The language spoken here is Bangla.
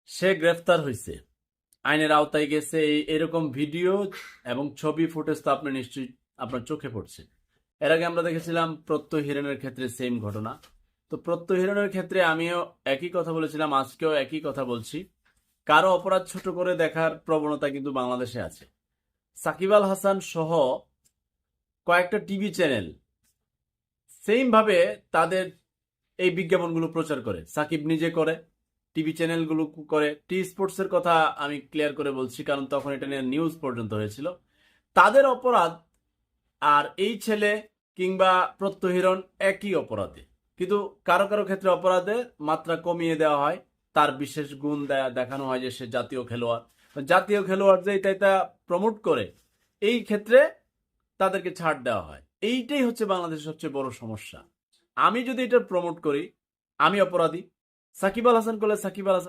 সে গ্রেফতার হয়েছে, আইনের আওতায় গেছে। এরকম ভিডিও এবং ছবি ফুটেজ তো আপনি নিশ্চয়ই আপনার চোখে পড়ছে। এর আগে আমরা দেখেছিলাম প্রত্যয় হিরণের ক্ষেত্রে সেম ঘটনা। তো প্রত্যয় হিরণের ক্ষেত্রে আমিও একই কথা বলেছিলাম, আজকেও একই কথা বলছি। কারো অপরাধ ছোট করে দেখার প্রবণতা কিন্তু বাংলাদেশে আছে। সাকিব আল হাসান সহ কয়েকটা টিভি চ্যানেল সেম ভাবে তাদের এই বিজ্ঞাপনগুলো প্রচার করে। সাকিব নিজে করে, টিভি চ্যানেলগুলো করে। টি স্পোর্টস এর কথা আমি ক্লিয়ার করে বলছি, কারণ তখন এটা নিয়ে নিউজ পর্যন্ত হয়েছিল। তাদের অপরাধ আর এই ছেলে কিংবা প্রত্যহিরণ একই অপরাধে, কিন্তু কারো কারো ক্ষেত্রে অপরাধের মাত্রা কমিয়ে দেওয়া হয়। তার বিশেষ গুণ দেখানো হয় যে সে জাতীয় খেলোয়াড়, জাতীয় খেলোয়াড় যে এটা প্রমোট করে, এই ক্ষেত্রে তাদেরকে ছাড় দেওয়া হয়। এইটাই হচ্ছে বাংলাদেশের সবচেয়ে বড় সমস্যা। আমি যদি এটা প্রমোট করি, আমি অপরাধী। সাকিব আল হাসান করলে সাকিব আল হাসান